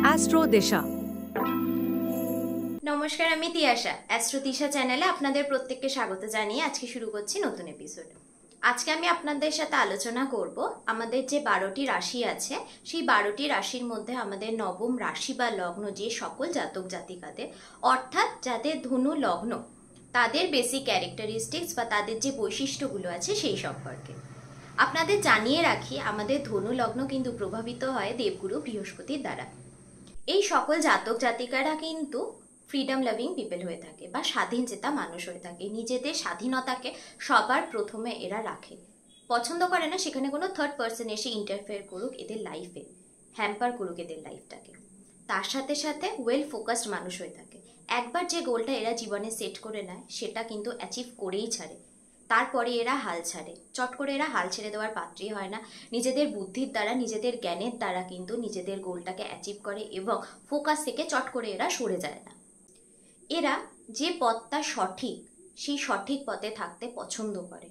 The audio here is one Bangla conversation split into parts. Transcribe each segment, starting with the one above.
অ্যাস্ট্রো দিশা। নমস্কার, আমি তিয়াশা। অ্যাস্ট্রো দিশা চ্যানেলে আপনাদের প্রত্যেককে স্বাগত জানিয়ে আজকে শুরু করছি নতুন এপিসোড। আজকে আমি আপনাদের সাথে আলোচনা করব আমাদের যে 12টি রাশি আছে সেই 12টি রাশির মধ্যে আমাদের নবম রাশি বা লগ্ন যে সকল জাতক জাতিকাদের, অর্থাৎ যাদের ধনু লগ্ন, তাদের বেসিক ক্যারেক্টারিস্টিক্স বা তাদের যে বৈশিষ্ট্যগুলো আছে সেই সম্পর্কে আপনাদের জানিয়ে রাখি। আমাদের ধনু লগ্ন কিন্তু প্রভাবিত হয় দেবগুরু বৃহস্পতির দ্বারা। এই সকল জাতক জাতিকারা কিন্তু ফ্রিডম লাভিং পিপল হয়ে থাকে বা স্বাধীনচেতা মানুষ হয়ে থাকে। নিজেদের স্বাধীনতাকে সবার প্রথমে এরা রাখে, পছন্দ করে না সেখানে কোনো থার্ড পার্সন এসে ইন্টারফেয়ার করুক এদের লাইফে, হ্যাম্পার করুক এদের লাইফটাকে। তার সাথে সাথে ওয়েল ফোকাসড মানুষ হয়ে থাকে। একবার যে গোলটা এরা জীবনে সেট করে নেয় সেটা কিন্তু অ্যাচিভ করেই ছাড়ে, তারপরে এরা হাল ছাড়ে। চট করে এরা হাল ছেড়ে দেওয়ার পাত্রই হয় না। নিজেদের বুদ্ধির দ্বারা, নিজেদের জ্ঞানের দ্বারা কিন্তু নিজেদের গোলটাকে অ্যাচিভ করে এবং ফোকাস থেকে চট করে এরা সরে যায় না। এরা যে পথটা সঠিক সেই সঠিক পথে থাকতে পছন্দ করে,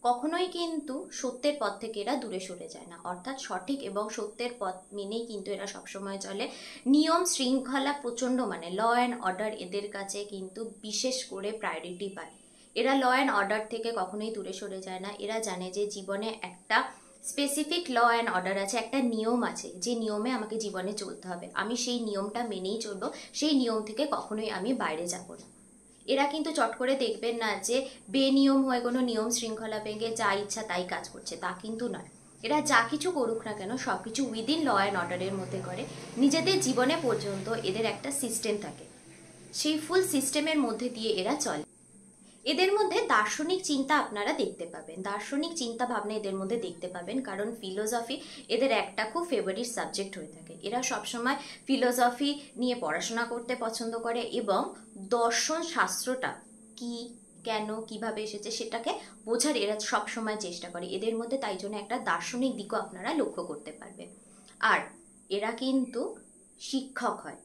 কখনোই কিন্তু সত্যের পথ থেকে এরা দূরে সরে যায় না। অর্থাৎ সঠিক এবং সত্যের পথ মেনেই কিন্তু এরা সবসময় চলে। নিয়ম শৃঙ্খলা প্রচণ্ড মানে ল অ্যান্ড অর্ডার এদের কাছে কিন্তু বিশেষ করে প্রায়োরিটি পায়। এরা ল অ্যান্ড অর্ডার থেকে কখনোই দূরে সরে যায় না। এরা জানে যে জীবনে একটা স্পেসিফিক ল অ্যান্ড অর্ডার আছে, একটা নিয়ম আছে, যে নিয়মে আমাকে জীবনে চলতে হবে। আমি সেই নিয়মটা মেনেই চলবো, সেই নিয়ম থেকে কখনোই আমি বাইরে যাব না। এরা কিন্তু চট করে দেখবেন না যে বেনিয়ম হয়ে কোনো নিয়ম শৃঙ্খলা ভেঙে যা ইচ্ছা তাই কাজ করছে, তা কিন্তু নয়। এরা যা কিছু করুক না কেন সব কিছু উইদিন ল অ্যান্ড অর্ডারের মধ্যে করে। নিজেদের জীবনে পর্যন্ত এদের একটা সিস্টেম থাকে, সেই ফুল সিস্টেমের মধ্যে দিয়ে এরা চলে। এদের মধ্যে দার্শনিক চিন্তা আপনারা দেখতে পাবেন, দার্শনিক চিন্তা ভাবনা এদের মধ্যে দেখতে পাবেন, কারণ ফিলোসফি এদের একটা খুব ফেভারিট সাবজেক্ট হয়ে থাকে। এরা সবসময় ফিলোসফি নিয়ে পড়াশোনা করতে পছন্দ করে এবং দর্শন শাস্ত্রটা কি, কেন, কিভাবে এসেছে সেটাকে বোঝার এরা সবসময় চেষ্টা করে। এদের মধ্যে তাই জন্য একটা দার্শনিক দিকও আপনারা লক্ষ্য করতে পারবেন। আর এরা কিন্তু শিক্ষক হয়,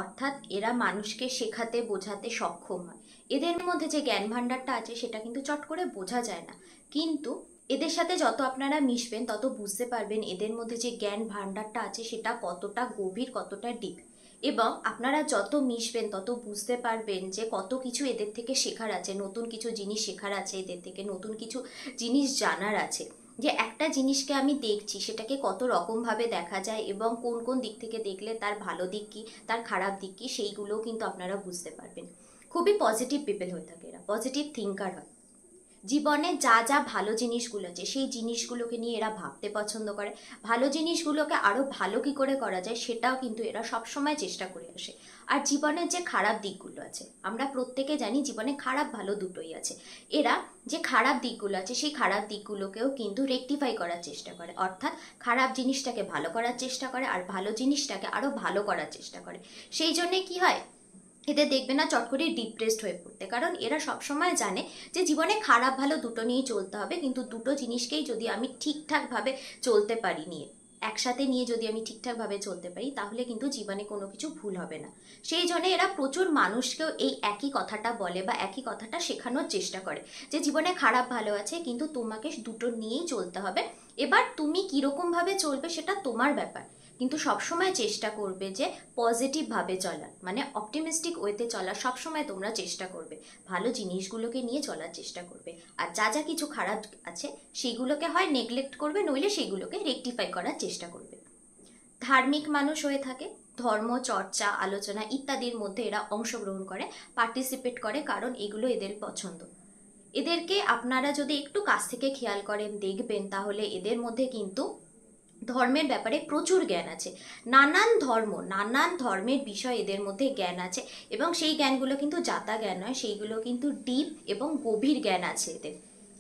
অর্থাৎ এরা মানুষকে শেখাতে বোঝাতে সক্ষম হয়। এদের মধ্যে যে জ্ঞান ভাণ্ডারটা আছে সেটা কিন্তু চট করে বোঝা যায় না, কিন্তু এদের সাথে যত আপনারা মিশবেন তত বুঝতে পারবেন এদের মধ্যে যে জ্ঞান ভাণ্ডারটা আছে সেটা কতটা গভীর, কতটা ডিপ। এবং আপনারা যত মিশবেন তত বুঝতে পারবেন যে কত কিছু এদের থেকে শেখার আছে, নতুন কিছু জিনিস শেখার আছে এদের থেকে, নতুন কিছু জিনিস জানার আছে। যে একটা জিনিসকে আমি দেখছি সেটাকে কত রকমভাবে দেখা যায় এবং কোন কোন দিক থেকে দেখলে তার ভালো দিক কী, তার খারাপ দিক কী, সেইগুলোও কিন্তু আপনারা বুঝতে পারবেন। খুবই পজিটিভ পিপল হয়ে থাকে এরা, পজিটিভ থিঙ্কার হয়। জীবনে যা যা ভালো জিনিসগুলো আছে সেই জিনিসগুলোকে নিয়ে এরা ভাবতে পছন্দ করে। ভালো জিনিসগুলোকে আরও ভালো কী করে করা যায় সেটাও কিন্তু এরা সবসময় চেষ্টা করে আসে। আর জীবনের যে খারাপ দিকগুলো আছে, আমরা প্রত্যেকে জানি জীবনে খারাপ ভালো দুটোই আছে। এরা যে খারাপ দিকগুলো আছে সেই খারাপ দিকগুলোকেও কিন্তু রেকটিফাই করার চেষ্টা করে, অর্থাৎ খারাপ জিনিসটাকে ভালো করার চেষ্টা করে আর ভালো জিনিসটাকে আরও ভালো করার চেষ্টা করে। সেই জন্যে কি হয়, এদের দেখবে না চট করে ডিপ্রেসড হয়ে পড়তে, কারণ এরা সবসময় জানে যে জীবনে খারাপ ভালো দুটো নিয়েই চলতে হবে, কিন্তু দুটো জিনিসকেই যদি আমি ঠিকঠাকভাবে চলতে পারি, নিয়ে একসাথে নিয়ে যদি আমি ঠিকঠাকভাবে চলতে পারি তাহলে কিন্তু জীবনে কোনো কিছু ভুল হবে না। সেই জন্য এরা প্রচুর মানুষকেও এই একই কথাটা বলে বা একই কথাটা শেখানোর চেষ্টা করে যে জীবনে খারাপ ভালো আছে কিন্তু তোমাকে দুটো নিয়েই চলতে হবে। এবার তুমি কীরকমভাবে চলবে সেটা তোমার ব্যাপার, কিন্তু সবসময় চেষ্টা করবে যে পজিটিভভাবে চলার, মানে অপটিমিস্টিক ওয়েতে চলার সবসময় তোমরা চেষ্টা করবে, ভালো জিনিসগুলোকে নিয়ে চলার চেষ্টা করবে। আর যা যা কিছু খারাপ আছে সেগুলোকে হয় নেগলেক্ট করবে, নইলে সেগুলোকে রেকটিফাই করার চেষ্টা করবে। ধার্মিক মানুষ হয়ে থাকে, ধর্ম চর্চা আলোচনা ইত্যাদির মধ্যে এরা অংশগ্রহণ করে, পার্টিসিপেট করে, কারণ এগুলো এদের পছন্দ। এদেরকে আপনারা যদি একটু কাছ থেকে খেয়াল করেন দেখবেন তাহলে এদের মধ্যে কিন্তু ধর্মের ব্যাপারে প্রচুর জ্ঞান আছে। নানান ধর্ম, নানান ধর্মের বিষয় এদের মধ্যে জ্ঞান আছে এবং সেই জ্ঞানগুলো কিন্তু যাতা জ্ঞান নয়, সেইগুলো কিন্তু ডিপ এবং গভীর জ্ঞান আছে এদের,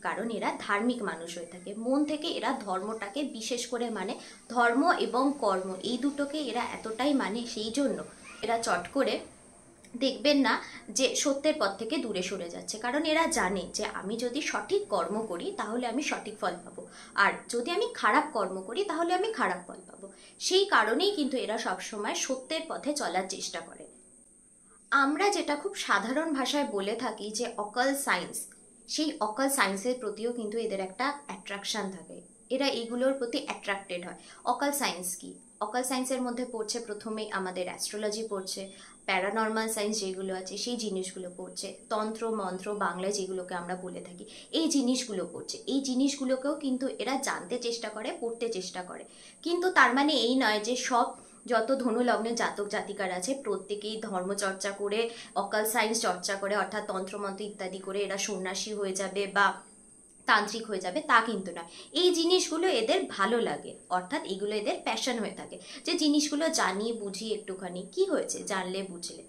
কারণ এরা ধার্মিক মানুষ হয়ে থাকে। মন থেকে এরা ধর্মটাকে বিশেষ করে মানে, ধর্ম এবং কর্ম এই দুটোকে এরা এতটাই মানে, সেই জন্য এরা চট করে দেখবেন না যে সত্যের পথ থেকে দূরে সরে যাচ্ছে, কারণ এরা জানে যে আমি যদি সঠিক কর্ম করি তাহলে আমি সঠিক ফল পাবো, আর যদি আমি খারাপ কর্ম করি তাহলে আমি খারাপ ফল পাবো। সেই কারণেই কিন্তু এরা সবসময় সত্যের পথে চলার চেষ্টা করে। আমরা যেটা খুব সাধারণ ভাষায় বলে থাকি যে অকাল সায়েন্স, সেই অকাল সায়েন্সের প্রতিও কিন্তু এদের একটা অ্যাট্রাকশান থাকে, এরা এগুলোর প্রতি অ্যাট্রাক্টেড হয়। অকাল সায়েন্স কি? অকাল সায়েন্সের মধ্যে পড়ছে প্রথমেই আমাদের অ্যাস্ট্রোলজি পড়ছে, প্যারানর্মাল সায়েন্স যেগুলো আছে সেই জিনিসগুলো পড়ছে, তন্ত্র মন্ত্র বাংলায় যেগুলোকে আমরা বলে থাকি এই জিনিসগুলো পড়ছে। এই জিনিসগুলোকেও কিন্তু এরা জানতে চেষ্টা করে, পড়তে চেষ্টা করে। কিন্তু তার মানে এই নয় যে সব যত ধনু লগ্নের জাতক জাতিকার আছে প্রত্যেকেই ধর্মচর্চা করে, অকাল সায়েন্স চর্চা করে, অর্থাৎ তন্ত্রমন্ত্র ইত্যাদি করে এরা সন্ন্যাসী হয়ে যাবে বা তান্ত্রিক হয়ে যাবে, তা কিন্তু নয়। এই জিনিসগুলো এদের ভালো লাগে, অর্থাৎ এগুলো এদের প্যাশন হয়ে থাকে, যে জিনিসগুলো জানি বুঝি একটুখানি, কি হয়েছে জানলে বুঝলে।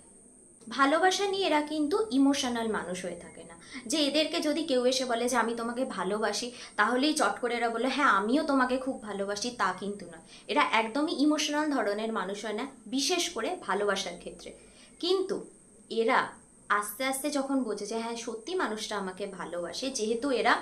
ভালোবাসা নিয়ে এরা কিন্তু ইমোশনাল মানুষ হয়ে থাকে না, যে এদেরকে যদি কেউ এসে বলে যে আমি তোমাকে ভালোবাসি, তাহলেই চট করে এরা বলে হ্যাঁ আমিও তোমাকে খুব ভালোবাসি, তা কিন্তু না। এরা একদমই ইমোশনাল ধরনের মানুষ হয় না, বিশেষ করে ভালোবাসার ক্ষেত্রে। কিন্তু এরা আস্তে আস্তে যখন বোঝে যে হ্যাঁ সত্যি মানুষটা আমাকে ভালোবাসে, যেহেতু এরা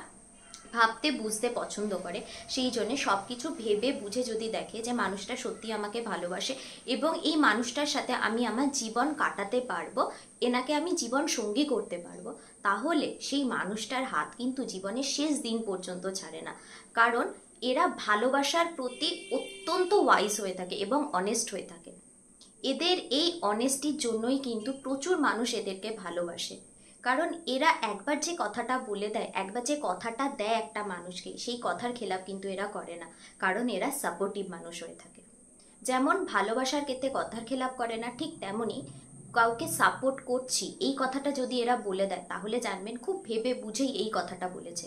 ভাবতে বুঝতে পছন্দ করে, সেই জন্য সব কিছু ভেবে বুঝে যদি দেখে যে মানুষটা সত্যি আমাকে ভালোবাসে এবং এই মানুষটার সাথে আমি আমার জীবন কাটাতে পারবো, এনাকে আমি জীবন সঙ্গী করতে পারবো, তাহলে সেই মানুষটার হাত কিন্তু জীবনের শেষ দিন পর্যন্ত ছাড়ে না। কারণ এরা ভালোবাসার প্রতি অত্যন্ত ওয়াইজ হয়ে থাকে এবং অনেস্ট হয়ে থাকে। এদের এই অনেস্টির জন্যই কিন্তু প্রচুর মানুষ এদেরকে ভালোবাসে। কারণ এরা একবার যে কথাটা বলে দেয়, একবার যে কথাটা দেয় একটা মানুষকে, সেই কথার খেলাপ কিন্তু এরা করে না, কারণ এরা সাপোর্টিভ মানুষ হয়ে থাকে। যেমন ভালোবাসার ক্ষেত্রে কথার খেলাপ করে না, ঠিক তেমনই কাউকে সাপোর্ট করছি এই কথাটা যদি এরা বলে দেয়, তাহলে জানবেন খুব ভেবে বুঝেই এই কথাটা বলেছে।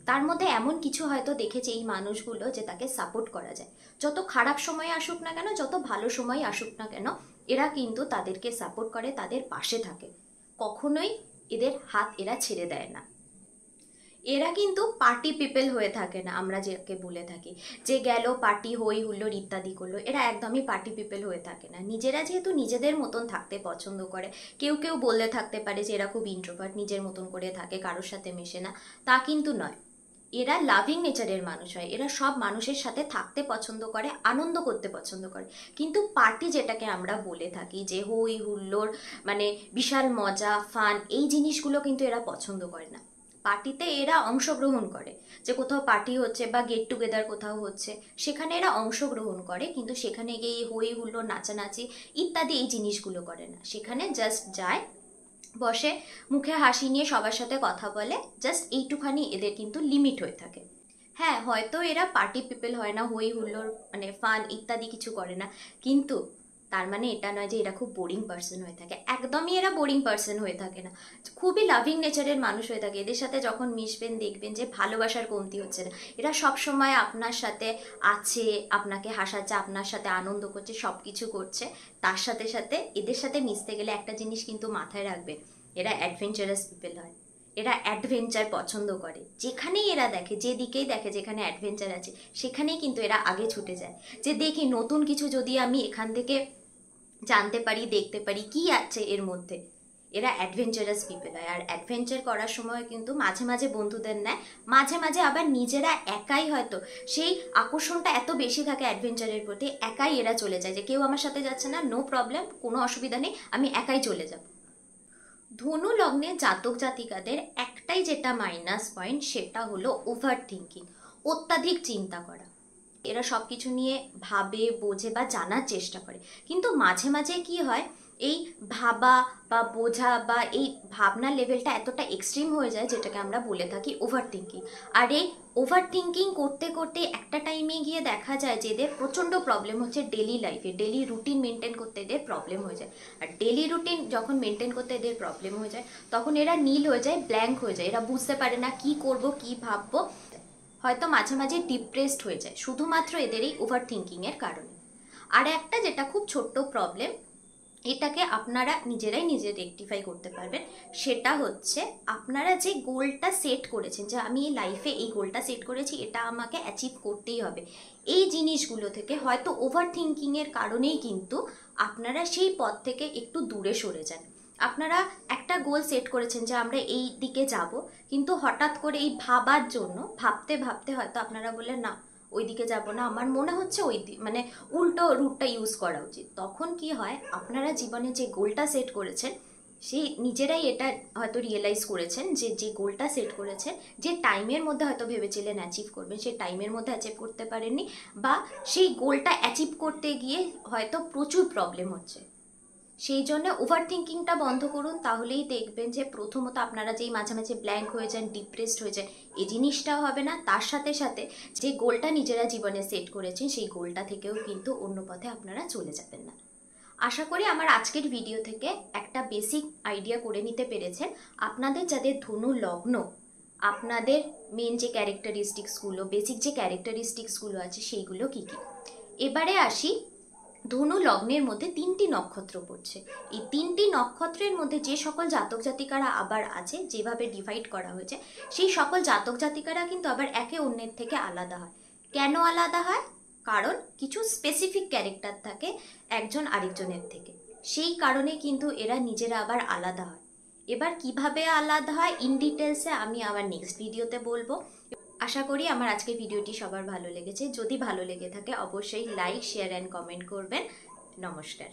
তার মধ্যে এমন কিছু হয়তো দেখেছে এই মানুষগুলো যে তাকে সাপোর্ট করা যায়। যত খারাপ সময় আসুক না কেন, যত ভালো সময় আসুক না কেন, এরা কিন্তু তাদেরকে সাপোর্ট করে, তাদের পাশে থাকে, কখনোই এদের হাত এরা ছেড়ে দেয় না। এরা কিন্তু পার্টি পিপল হয়ে থাকে না, আমরা যাকে বলে থাকি যে গেল পার্টি হই হুল্লোড় ইত্যাদি করলো, এরা একদমই পার্টি পিপল হয়ে থাকে না। নিজেরা যেহেতু নিজেদের মতন থাকতে পছন্দ করে, কেউ কেউ বললে থাকতে পারে যে এরা খুব ইন্ট্রোভার্ট, নিজের মতন করে থাকে, কারোর সাথে মেশে না, তা কিন্তু নয়। এরা লাভিং নেচারের মানুষ হয়, এরা সব মানুষের সাথে থাকতে পছন্দ করে, আনন্দ করতে পছন্দ করে। কিন্তু পার্টি যেটাকে আমরা বলে থাকি যে হই হুল্লোড়, মানে বিশাল মজা ফান, এই জিনিসগুলো কিন্তু এরা পছন্দ করে না। পার্টিতে এরা অংশগ্রহণ করে, যে কোথাও পার্টি হচ্ছে বা গেট টুগেদার কোথাও হচ্ছে, সেখানে এরা অংশগ্রহণ করে, কিন্তু সেখানে গিয়ে হই হুল্লোড় নাচানাচি ইত্যাদি এই জিনিসগুলো করে না। সেখানে জাস্ট যায়, বসে, মুখে হাসি নিয়ে সবার সাথে কথা বলে, জাস্ট এইটুখানি এদের কিন্তু লিমিট হয়ে থাকে। হ্যাঁ হয়তো এরা পার্টি পিপল হয় না, হই হুল্লোড় মানে ফান ইত্যাদি কিছু করে না, কিন্তু তার মানে এটা নয় যে এরা খুব বোরিং পার্সন হয়ে থাকে। একদমই এরা বোরিং পার্সন হয়ে থাকে না, খুবই লাভিং নেচারের মানুষ হয়ে থাকে। এদের সাথে যখন মিশবেন দেখবেন যে ভালোবাসার কমতি হচ্ছে না। এরা সব সময় আপনার সাথে আছে, আপনাকে হাসাচ্ছে, আপনার সাথে আনন্দ করছে, সব কিছু করছে। তার সাথে সাথে এদের সাথে মিশতে গেলে একটা জিনিস কিন্তু মাথায় রাখবেন, এরা অ্যাডভেঞ্চারাস পিপল হয়। এরা অ্যাডভেঞ্চার পছন্দ করে, যেখানেই এরা দেখে, যেদিকেই দেখে যেখানে অ্যাডভেঞ্চার আছে, সেখানেই কিন্তু এরা আগে ছুটে যায়, যে দেখি নতুন কিছু যদি আমি এখান থেকে জানতে পারি, দেখতে পারি কি আছে এর মধ্যে। এরা অ্যাডভেঞ্চারাস পিপল হয়। আর অ্যাডভেঞ্চার করার সময় কিন্তু মাঝে মাঝে বন্ধুদের নেয়, মাঝে মাঝে আবার নিজেরা একাই, হয়তো সেই আকর্ষণটা এত বেশি থাকে অ্যাডভেঞ্চারের প্রতি, একাই এরা চলে যায়, যে কেউ আমার সাথে যাচ্ছে না, নো প্রবলেম, কোনো অসুবিধা নেই, আমি একাই চলে যাব। ধনু লগ্নে জাতক জাতিকাদের একটাই যেটা মাইনাস পয়েন্ট, সেটা হলো ওভার থিঙ্কিং, অত্যাধিক চিন্তা করা। এরা সব কিছু নিয়ে ভাবে, বোঝে বা জানার চেষ্টা করে, কিন্তু মাঝে মাঝে কি হয়, এই ভাবা বা বোঝা বা এই ভাবনার লেভেলটা এতটা এক্সট্রিম হয়ে যায়, যেটাকে আমরা বলে থাকি ওভার থিঙ্কিং। আর এই ওভার থিঙ্কিং করতে করতে একটা টাইমে গিয়ে দেখা যায় যে এদের প্রচণ্ড প্রবলেম হচ্ছে ডেলি লাইফে, ডেলি রুটিন মেনটেন করতে এদের প্রবলেম হয়ে যায়। আর ডেলি রুটিন যখন মেনটেন করতে এদের প্রবলেম হয়ে যায়, তখন এরা নীল হয়ে যায়, ব্ল্যাঙ্ক হয়ে যায়, এরা বুঝতে পারে না কি করব, কি ভাববো, হয়তো মাঝে মাঝে ডিপ্রেসড হয়ে যায়, শুধুমাত্র এদের এই ওভার থিঙ্কিংয়ের কারণে। আর একটা যেটা খুব ছোট্ট প্রবলেম, এটাকে আপনারা নিজেরাই নিজে রেকটিফাই করতে পারবেন, সেটা হচ্ছে আপনারা যে গোলটা সেট করেছেন, যে আমি এই লাইফে এই গোলটা সেট করেছি, এটা আমাকে অ্যাচিভ করতেই হবে, এই জিনিসগুলো থেকে হয়তো ওভার থিঙ্কিংয়ের কারণেই কিন্তু আপনারা সেই পথ থেকে একটু দূরে সরে যান। আপনারা একটা গোল সেট করেছেন যে আমরা এই দিকে যাব, কিন্তু হঠাৎ করে এই ভাবার জন্য, ভাবতে ভাবতে হয়তো আপনারা বললেন না ওই দিকে যাব না, আমার মনে হচ্ছে ওই মানে উল্টো রুটটা ইউজ করা উচিত। তখন কি হয়, আপনারা জীবনে যে গোলটা সেট করেছেন সেই নিজেরাই এটা হয়তো রিয়েলাইজ করেছেন যে যে গোলটা সেট করেছেন, যে টাইমের মধ্যে হয়তো ভেবেছিলেন অ্যাচিভ করবেন, সেই টাইমের মধ্যে অ্যাচিভ করতে পারেননি, বা সেই গোলটা অ্যাচিভ করতে গিয়ে হয়তো প্রচুর প্রবলেম হচ্ছে। সেই জন্য ওভার থিঙ্কিংটা বন্ধ করুন, তাহলেই দেখবেন যে প্রথমত আপনারা যেই মাঝে মাঝে ব্ল্যাঙ্ক হয়ে যান, ডিপ্রেসড হয়ে যান, এই জিনিসটাও হবে না। তার সাথে সাথে যে গোলটা নিজেরা জীবনে সেট করেছেন সেই গোলটা থেকেও কিন্তু অন্য পথে আপনারা চলে যাবেন না। আশা করি আমার আজকের ভিডিও থেকে একটা বেসিক আইডিয়া করে নিতে পেরেছেন। আপনাদের যাদের ধনু লগ্ন, আপনাদের মেন যে ক্যারেক্টারিস্টিক্সগুলো, বেসিক যে ক্যারেক্টারিস্টিক্সগুলো আছে সেইগুলো কী কী। এবারে আসি, ধনু লগ্নের মধ্যে 3টি নক্ষত্র পড়ছে। এই 3টি নক্ষত্রের মধ্যে যে সকল জাতক জাতিকারা আবার আছে, যেভাবে ডিভাইড করা হয়েছে, সেই সকল জাতক জাতিকারা কিন্তু আবার একে অন্যের থেকে আলাদা হয়। কেন আলাদা হয়? কারণ কিছু স্পেসিফিক ক্যারেক্টার থাকে একজন আরেকজনের থেকে, সেই কারণে কিন্তু এরা নিজেরা আবার আলাদা হয়। এবার কিভাবে আলাদা হয় ইন ডিটেলসে আমি আবার নেক্সট ভিডিওতে বলবো। আশা করি আমার আজকের ভিডিওটি সবার ভালো লেগেছে। যদি ভালো লেগে থাকে অবশ্যই লাইক, শেয়ার অ্যান্ড কমেন্ট করবেন। নমস্কার।